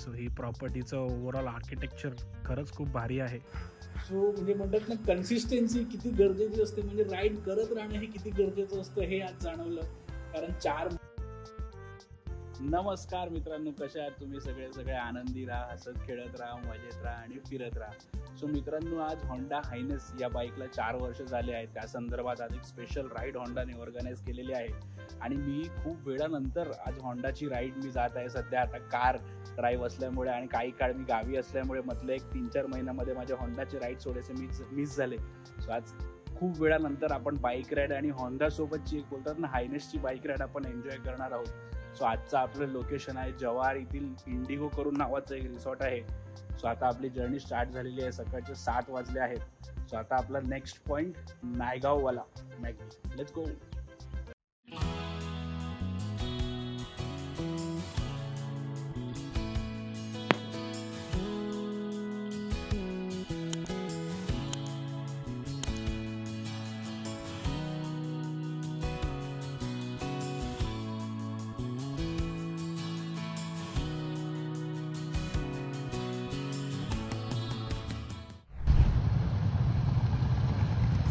So ही प्रॉपर्टीचं overall architecture खरंच खूप भारी आहे. सो म्हणजे म्हणतात ना, कन्सिस्टन्सी किती गरजेची असते, म्हणजे राईड करत राहणं हे किती गरजेचं असतं हे आज जाणवलं. कारण नमस्कार मित्रांनो, कशा आहात तुम्ही सगळे आनंदी राहा, हसत खेळत राहा, मजेत राहा आणि फिरत राहा. सो मित्रांनो, आज होंडा हायनेस या बाईकला 4 वर्ष झाले आहेत. त्या संदर्भात आज एक स्पेशल राईड होंडाने ऑर्गनाईज केलेली आहे आणि मी खूप वेळानंतर आज होंडाची राईड मी जात आहे. सध्या आता कार ड्राईव्ह असल्यामुळे आणि काही काळ मी गावी असल्यामुळे मधलं एक 3-4 महिन्यामध्ये माझ्या होंडाचे राईड थोडेसे मिस झाले. सो आज खूप वेळानंतर आपण बाईक राईड आणि होंडा सोबतची एक बोलतात ना हायनेसची बाईक राईड आपण एन्जॉय करणार आहोत. सो आजचं आपलं लोकेशन आहे जव्हार येथील इंडिगो करून नावाचं एक रिसॉर्ट आहे. सो आता आपली जर्नी स्टार्ट झालेली आहे. सकाळचे 7 वाजले आहेत. सो आता आपला नेक्स्ट पॉइंट नायगाववाला मॅगी. Let's go.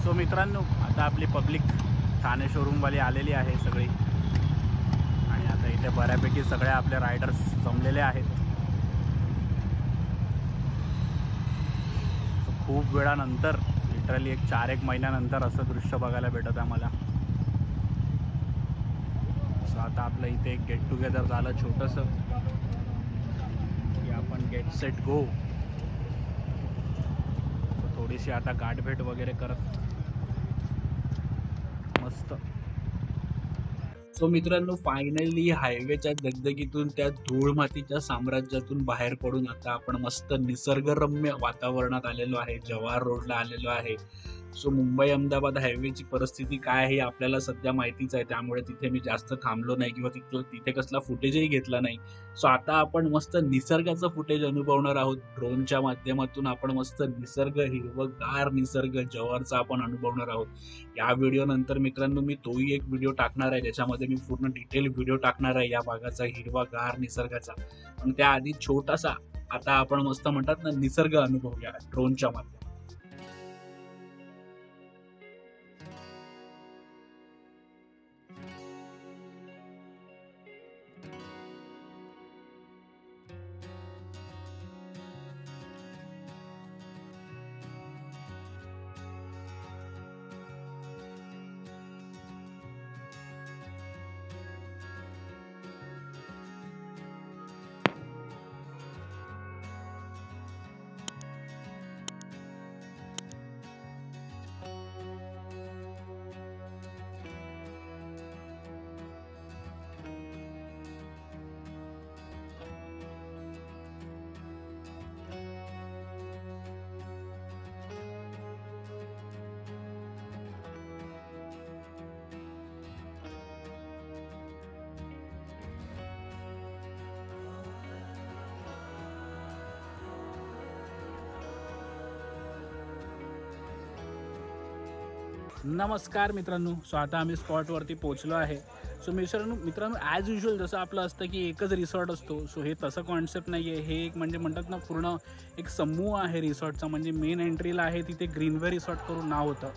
सो मित्रांनो, आता आपली पब्लिक ठाणे शोरूमवाली आलेली आहे सगळी आणि आता इथे बऱ्यापैकी सगळे आपले रायडर्स जमलेले आहेत. खूप वेळानंतर लिटरली एक 4-1 महिन्यानंतर असं दृश्य बघायला भेटत आहे मला. सो आता आपलं इथे एक गेट टुगेदर झालं छोटंसं की आपण गेट सेट गो. थोडीशी आता गाठभेट वगैरे करत मस्त. सो मित्रांनो, फायनली हायवेच्या दगदगीतून त्या धूळ मातीच्या साम्राज्यातून बाहेर पडून आता आपण मस्त निसर्गरम्य वातावरणात आलेलो आहे. जव्हार रोडला आलेलो आहे. सो मुंबई अहमदाबाद हायवेची परिस्थिती काय आहे आपल्याला सध्या माहितीच आहे, त्यामुळे तिथे मी जास्त थांबलो नाही किंवा तिथे कसला फुटेजही घेतला नाही. सो आता आपण मस्त निसर्गाचं फुटेज अनुभवणार आहोत. ड्रोनच्या माध्यमातून आपण मस्त निसर्ग, हिरवगार निसर्ग जव्हारचा आपण अनुभवणार आहोत. या व्हिडिओ नंतर मित्रांनो मी तोही एक व्हिडिओ टाकणार आहे, ज्याच्यामध्ये मी पूर्ण डिटेल व्हिडिओ टाकणार आहे या भागाचा हिरवागार निसर्गाचा. पण त्याआधी छोटासा आता आपण मस्त म्हणतात ना निसर्ग अनुभवूया ड्रोनच्या माध्यमातून. नमस्कार मित्रांनो. सो आता आम्ही स्पॉटवरती पोहोचलो आहे. सो मित्रांनो ॲज युजल जसं आपलं असतं की एकच रिसॉर्ट असतो, सो हे तसं कॉन्सेप्ट नाही आहे. हे एक म्हणजे म्हणतात ना पूर्ण एक समूह आहे रिसॉर्टचा. म्हणजे मेन एंट्रीला आहे तिथे ग्रीनवे रिसॉर्ट करून नाव होतं.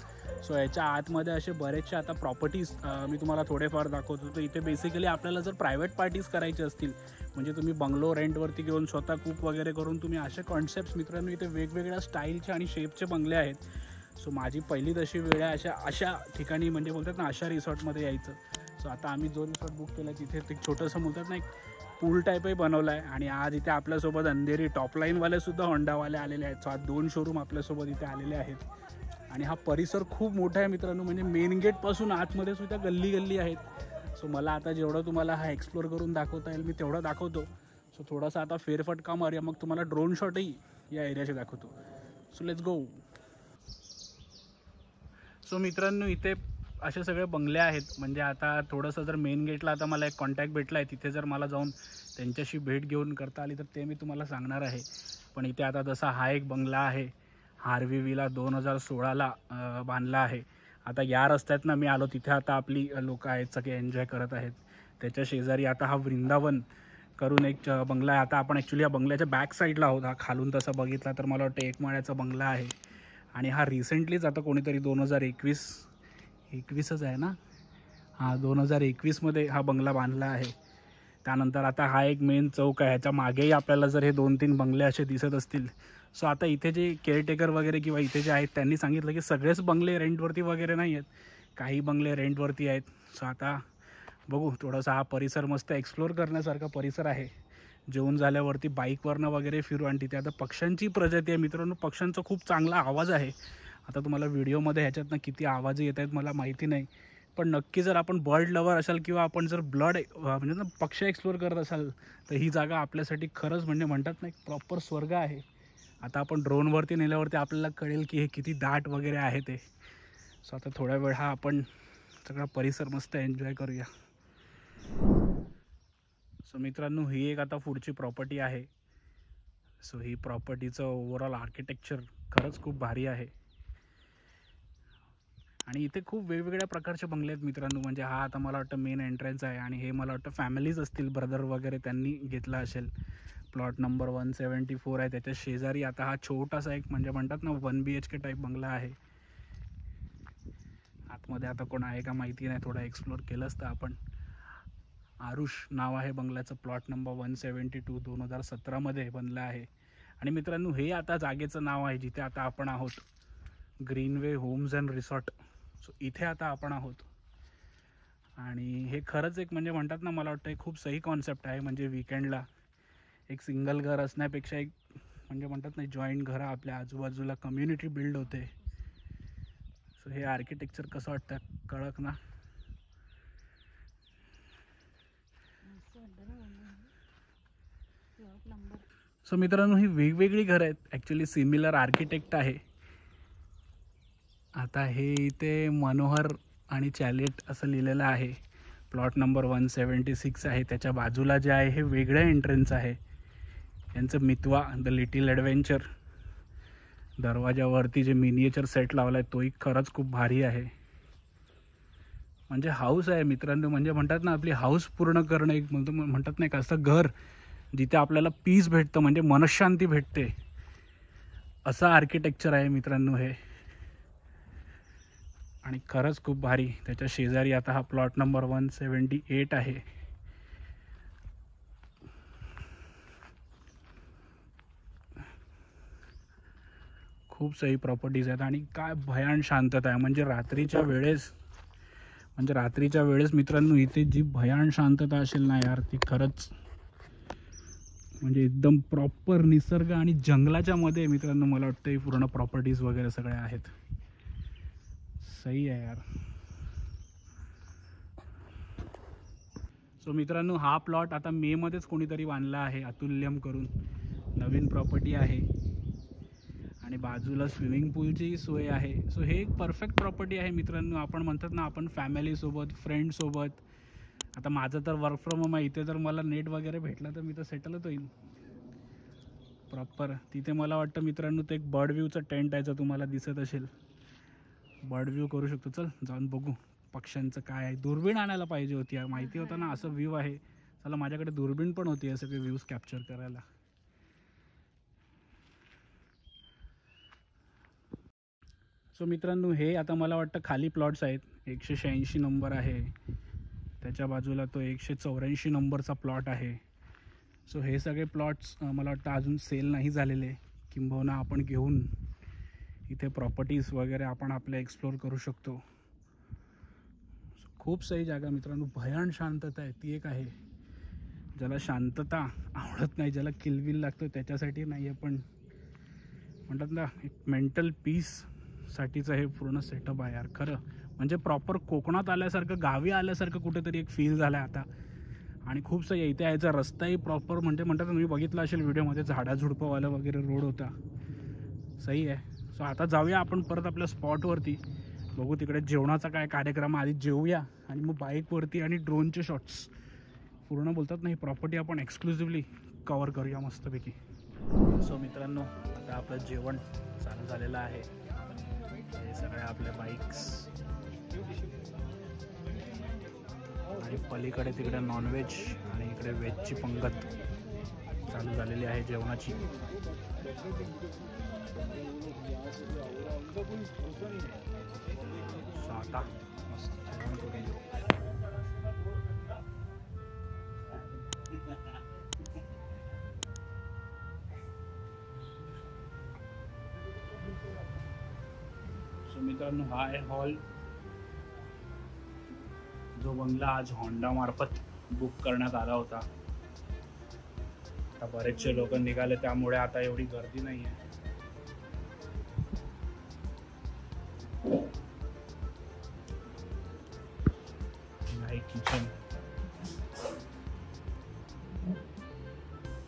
सो याच्या आतमध्ये असे बरेचसे आता प्रॉपर्टीज मी तुम्हाला थोडेफार दाखवतो. तर इथे बेसिकली आपल्याला जर प्रायव्हेट पार्टीज करायचे असतील, म्हणजे तुम्ही बंगलो रेंटवरती घेऊन स्वतः कूक वगैरे करून तुम्ही असे कॉन्सेप्ट्स मित्रांनो इथे वेगवेगळ्या स्टाईलचे आणि शेपचे बंगले आहेत. सो माझी पहिली तशी वेळ आहे अशा ठिकाणी म्हणजे बोलतात ना अशा रिसॉर्टमध्ये यायचं. सो आता आम्ही जो रिसॉर्ट बुक केला तिथे ते छोटंसं बोलतात ना एक पूल टाईपही बनवलं आहे. आणि आज इथे आपल्यासोबत अंधेरी टॉपलाईनवालेसुद्धा होंडावाले आलेले आहेत. सो आज 2 शोरूम आपल्यासोबत इथे आलेले आहेत. आणि हा परिसर खूप मोठा आहे मित्रांनो. म्हणजे मेन गेटपासून आतमध्ये सुद्धा गल्ली आहेत. सो मला आता जेवढं तुम्हाला हा एक्सप्लोर करून दाखवता येईल मी तेवढं दाखवतो. सो थोडासा आता फेरफटका मारूया, मग तुम्हाला ड्रोन शॉटही या एरियाचे दाखवतो. So let's go. सो मित्रांनो इथे असे सगळे बंगले आहेत. म्हणजे आता थोडंसं जर मेन गेटला आता मला एक कॉन्टॅक्ट भेटला आहे, तिथे जर मला जाऊन त्यांच्याशी भेट घेऊन करता आली तर ते मी तुम्हाला सांगणार आहे. पण इथे आता जसा हा एक बंगला आहे हार्वी विला 2016ला बांधला आहे. आता या रस्त्यातनं मी आलो तिथे आता आपली लोक आहेत सगळे एन्जॉय करत आहेत. त्याच्या शेजारी आता हा वृंदावन करून एक बंगला आहे. आता आपण ॲक्च्युली या बंगल्याच्या बॅक साईडला आहोत. हा खालून तसा बघितला तर मला वाटतं 1 माळ्याचा बंगला आहे आणि हा रिसेंटलीच आता कोणीतरी 2021च आहे ना, हा 2021मध्ये हा बंगला बांधला आहे. त्यानंतर आता हा एक मेन चौक आहे. ह्याच्या मागेही आपल्याला जर हे 2-3 बंगले असे दिसत असतील. सो आता इथे जे केअरटेकर वगैरे किंवा इथे जे आहेत त्यांनी सांगितलं की सगळेच बंगले रेंटवरती वगैरे नाही आहेत, काही बंगले रेंटवरती आहेत. सो आता बघू, थोडासा हा परिसर मस्त एक्सप्लोर करण्यासारखा परिसर आहे. जेवून झाल्यावरती बाईकवरनं वगैरे फिरू. आणि तिथे आता पक्ष्यांची प्रजाती आहे मित्रांनो, पक्ष्यांचा खूप चांगला आवाज आहे. आता तुम्हाला व्हिडिओमध्ये ह्याच्यातनं किती आवाज येत आहेत मला माहिती नाही, पण नक्की जर आपण बर्ड लवर असाल किंवा आपण जर म्हणजे ना पक्षी एक्सप्लोर करत असाल तर ही जागा आपल्यासाठी खरंच म्हणजे म्हणतात ना एक प्रॉपर स्वर्ग आहे. आता आपण ड्रोनवरती नेल्यावरती आपल्याला कळेल की हे किती दाट वगैरे आहे ते. सो आता थोड्या वेळ हा आपण सगळा परिसर मस्त एन्जॉय करूया. सो मित्रांनो, ही एक आता पुढची प्रॉपर्टी आहे. सो ही प्रॉपर्टीचं ओव्हरऑल आर्किटेक्चर खरंच खूप भारी आहे आणि इथे खूप वेगवेगळ्या प्रकारचे बंगले आहेत मित्रांनो. म्हणजे हा आता मला वाटतं मेन एंट्रन्स आहे आणि हे मला वाटतं फॅमिलीज असतील, ब्रदर वगैरे त्यांनी घेतला असेल. प्लॉट नंबर 174 आहे. त्याच्या शेजारी आता हा छोटासा एक म्हणजे म्हणतात ना 1 BHK टाईप बंगला आहे. आतमध्ये आता कोण आहे का माहिती नाही, थोडा एक्सप्लोर केलं असतं आपण. आरुष नाव आहे बंगल्याचं. प्लॉट नंबर 172 2017मध्ये बनलं आहे. आणि मित्रांनो, हे आता जागेचं नाव आहे जिथे आता आपण आहोत, Greenway homes and resort. So इथे आता आपण आहोत आणि हे खरंच एक म्हणजे म्हणतात ना, मला वाटतं खूप सही कॉन्सेप्ट आहे. म्हणजे विकेंडला एक सिंगल घर असण्यापेक्षा एक म्हणजे म्हणतात ना जॉईंट घरं आपल्या आजूबाजूला कम्युनिटी बिल्ड होते. सो हे आर्किटेक्चर कसं वाटतं कळक ना. सो मित्रांनो, ही वेगवेगळी घरं आहेत, ॲक्च्युली सिमिलर आर्किटेक्ट आहे. आता हे इथे मनोहर आणि चॅलेट असं लिहिलेलं आहे. प्लॉट नंबर 176 आहे. त्याच्या बाजूला जे आहे हे वेगळं एंट्रन्स आहे. यांचं मितवा द लिटिल ॲडव्हेंचर. दरवाजावरती जे मिनिएचर सेट लावला आहे तोही खरंच खूप भारी आहे. म्हणजे हाऊस आहे मित्रांनो, म्हणजे म्हणतात ना आपली हाऊस पूर्ण करणं एक म्हणतात नाही का असं घर जिथे आपल्याला पीस भेटतं, म्हणजे मनशांती भेटते, असं आर्किटेक्चर आहे मित्रांनो हे. आणि खरंच खूप भारी. त्याच्या शेजारी आता हा प्लॉट नंबर 178 आहे. खूप सही प्रॉपर्टीज आहेत आणि काय भयान शांतता आहे. म्हणजे रात्रीच्या वेळेस मित्रांनो इथे जी भयान शांतता असेल ना यार, ती खरंच म्हणजे एकदम प्रॉपर निसर्ग आणि जंगलाच्या मध्ये मित्रांनो मला वाटतं ही पूर्ण प्रॉपर्टीज वगैरे सगळ्या आहेत. सही आहे यार. सो मित्रांनो, हा प्लॉट आता मेमध्येच कोणीतरी बांधला आहे अतुल्यम करून. नवीन प्रॉपर्टी आहे आणि बाजूला स्विमिंग पूलची सोय आहे. सो हे एक परफेक्ट प्रॉपर्टी आहे मित्रांनो. आपण म्हणतात ना आपण फॅमिलीसोबत, फ्रेंडसोबत. आता माझं तर वर्क फ्रॉम होम आहे, इथे जर मला नेट वगैरे भेटला तर मी तर सेटलच होईल प्रॉपर. तिथे मला वाटतं मित्रांनो ते एक बर्ड व्ह्यूचं टेंट आहे, जर तुम्हाला दिसत असेल. बर्ड व्ह्यू करू शकतो. चल जाऊन बघू पक्ष्यांचं काय आहे. दुर्बीण आणायला पाहिजे होती, माहिती होतं ना असं व्ह्यू आहे. चला, माझ्याकडे दुर्बीण पण होती असं काही व्ह्यूज कॅप्चर करायला. सो मित्रांनो, हे आता मला वाटतं खाली प्लॉट्स आहेत. 186 नंबर आहे. त्याच्या बाजूला तो 184 नंबरचा प्लॉट आहे. सो हे सगळे प्लॉट्स मला वाटतं अजून सेल नाही झालेले, किंबहुना आपण घेऊन इथे प्रॉपर्टीज वगैरे आपण आपल्या एक्सप्लोर करू शकतो. खूप सही जागा मित्रांनो. भयान शांतता आहे, ती एक आहे. ज्याला शांतता आवडत नाही, ज्याला किलबिल लागतं त्याच्यासाठी नाही आहे, पण म्हणतात ना एक मेंटल पीससाठीचं हे पूर्ण सेटअप आहे यार खरं. म्हणजे प्रॉपर कोकणात आल्यासारखं, गावी आल्यासारखं कुठेतरी एक फील झाला आहे आता. आणि खूप सही इथे यायचा रस्ताही प्रॉपर म्हणजे म्हणतात तुम्ही बघितलं असेल व्हिडिओमध्ये, झाडाझुडपंवाला वगैरे रोड होता. सही आहे. सो आता जाऊया आपण परत आपल्या स्पॉटवरती. बघू तिकडे जेवणाचा काय कार्यक्रम, आधी जेवूया आणि मग बाईकवरती आणि ड्रोनचे शॉट्स पूर्ण बोलतात ना ही प्रॉपर्टी आपण एक्सक्लुझिव्हली कवर करूया मस्तपैकी. सो मित्रांनो, आता आपलं जेवण चालू झालेलं आहे. हे सगळ्या आपल्या बाईक्स आणि पलीकडे तिकडे नॉनव्हेज आणि इकडे वेजची पंगत चालू झालेली आहे जेवणाची. आता मस्त जेवण करून घेऊ. मित्रांनो, हा आहे हॉल, जो बंगला आज होंडा मार्फत बुक करण्यात आला होता. आता बरेचसे लोक निघाले, त्यामुळे आता एवढी गर्दी नाही आहे. किचन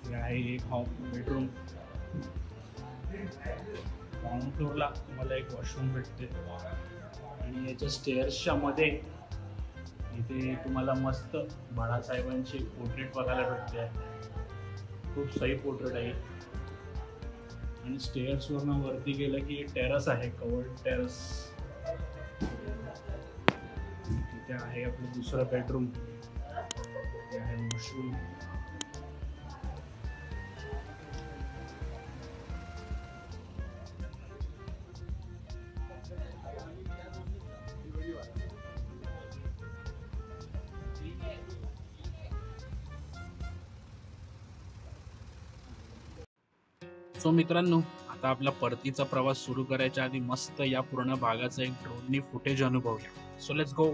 हे आहे, एक बेडरूम. ग्राउंड फ्लोअरला तुम्हाला एक वॉशरूम भेटते आणि याच्या स्टेअर्सच्या मध्ये इथे तुम्हाला मस्त बाळासाहेबांचे पोर्ट्रेट बघायला भेटते. खूप सही पोर्ट्रेट आहे. आणि स्टेअर्सवरनं वरती गेलं की टेरस आहे, कवर्ड टेरस. तिथे आहे आपलं दुसरं बेडरूम, हे आहे वॉशरूम. सो मित्रांनो, आता आपला परतीचा प्रवास सुरू करायच्या आधी मस्त या पूर्ण भागाचा एक ड्रोननी फुटेज अनुभवूया. So let's go.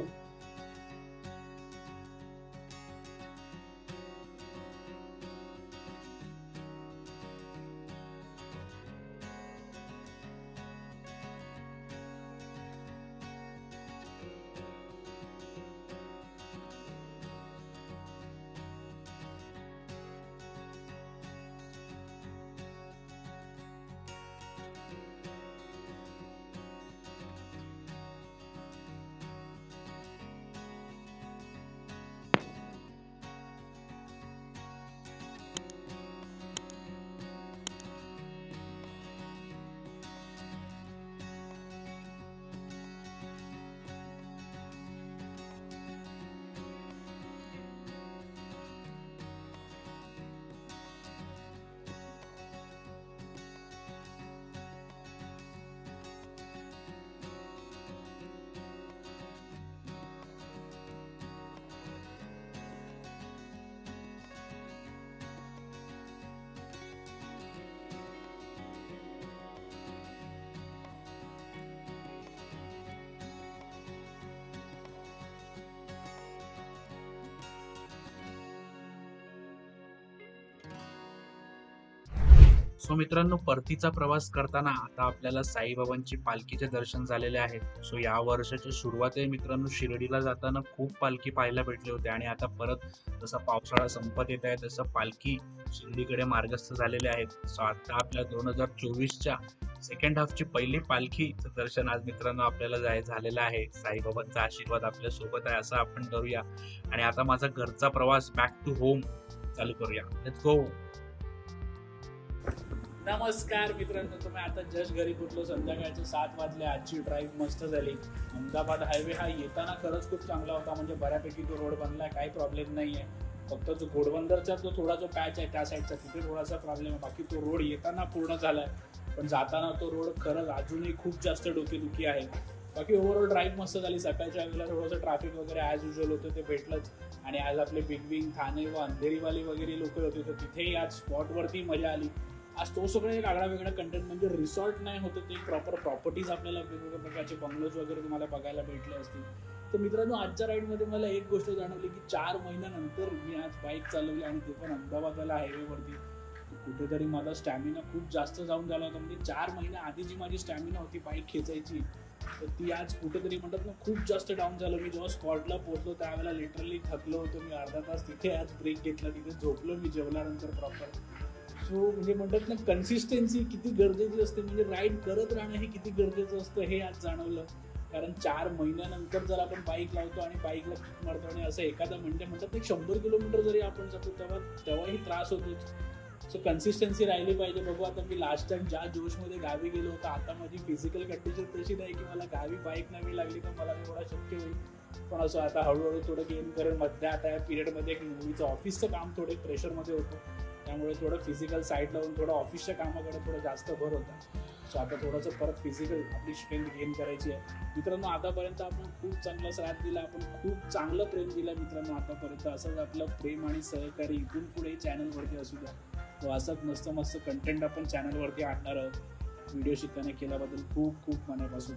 सो मित्रांनो, परतीचा प्रवास करताना आता आपल्याला साईबाबांची पालखीचे दर्शन झालेले आहेत. सो या वर्षाच्या सुरुवातीला मित्रांनो, शिर्डीला जाताना खूप पालखी पाहायला भेटले होते आणि आता परत जसा पावसाळा संपत येत आहे तसं पालखी शिर्डीकडे मार्गस्थ झालेले आहेत. सो आता आपल्या 2024च्या सेकंड हाफची पहिली पालखीचं दर्शन आज मित्रांनो आपल्याला झालेलं आहे. साईबाबांचा आशीर्वाद आपल्या सोबत आहे असं आपण करूया आणि आता माझा घरचा प्रवास बॅक टू होम चालू करूया. Let's go. नमस्कार मित्रांनो, तुम्ही आता जस्ट घरी पोहोचलो. संध्याकाळचे 7 वाजले. आजची ड्राईव्ह मस्त झाली. अहमदाबाद हायवे हा येताना खरंच खूप चांगला होता, म्हणजे बऱ्यापैकी तो रोड बनला, काही प्रॉब्लेम नाही आहे. फक्त जो घोडबंदरचा तो थोडा जो पॅच आहे त्या साईडचा तिथे थोडासा प्रॉब्लेम आहे. बाकी तो रोड येताना पूर्ण झाला आहे, पण जाताना तो रोड खरंच अजूनही खूप जास्त डोकेदुखी आहे. बाकी ओव्हरऑल ड्राईव्ह मस्त झाली. सकाळच्या वेळेला थोडंसं ट्रॅफिक वगैरे ॲज युजल होतं ते भेटलंच. आणि आज आपले बिग विंग, ठाणे व अंधेरीवाली वगैरे लोक होते, तर तिथेही आज स्पॉटवरती मजा आली. आज तो सगळं एक आगळा वेगळा कंटेंट, म्हणजे रिसॉर्ट नाही होतं, ते प्रॉपर प्रॉपर्टीज आपल्याला वेगवेगळ्या प्रकारचे बंगलोज वगैरे तुम्हाला बघायला भेटले असतील. तर मित्रांनो, आजच्या राईडमध्ये मला एक गोष्ट जाणवली की 4 महिन्यानंतर मी आज बाईक चालवली आणि ते पण अहमदाबादला हायवेवरती. कुठेतरी माझा स्टॅमिना खूप जास्त जाऊन झाला होता. म्हणजे 4 महिन्या आधी जी माझी स्टॅमिना होती बाईक खेचायची, तर ती आज कुठेतरी म्हणतात ना खूप जास्त डाऊन झालं. मी जेव्हा स्पॉटला पोहोचलो त्यावेळेला लिटरली थकलो होतो मी. अर्धा तास तिथे आज ब्रेक घेतला, तिथे झोपलो मी जेवल्यानंतर प्रॉपर. सो म्हणजे म्हणतात ना, कन्सिस्टन्सी किती गरजेची असते, म्हणजे राईड करत राहणं हे किती गरजेचं असतं हे आज जाणवलं. कारण 4 महिन्यानंतर जर आपण बाईक लावतो आणि बाईकला किक मारतो आणि असं एखादा म्हणजे म्हणतात 100 किलोमीटर जरी आपण जातो तेव्हाही त्रास होतोच. सो कन्सिस्टन्सी राहिली पाहिजे. बघू आता, मी लास्ट टाइम ज्या जोशमध्ये गावी गेलो होतो, आता माझी फिजिकल कंडिशन तशी नाही की मला गावी बाईक नवी लागली तर मला एवढा शक्य होईल. पण असं आता हळूहळू थोडं गेन करेल. मधल्या आता या पिरियडमध्ये एक मूवीचं ऑफिसचं काम थोडं एक प्रेशरमध्ये होतं, त्यामुळे थोडं फिजिकल साईड लावून थोडं ऑफिसच्या कामाकडे थोडं जास्त भर होता. सो आता थोडंसं परत फिजिकल आपली स्ट्रेंथ गेन करायची आहे. मित्रांनो, आतापर्यंत आपण खूप चांगला साथ दिला, आपण खूप चांगलं प्रेम दिलं मित्रांनो आतापर्यंत. असंच आपलं प्रेम आणि सहकार्य इथून पुढे चॅनलवरती असू द्या. तो असंच मस्त कंटेंट आपण चॅनलवरती आणणार आहोत. व्हिडिओ शिकताना केल्याबद्दल खूप खूप मनापासून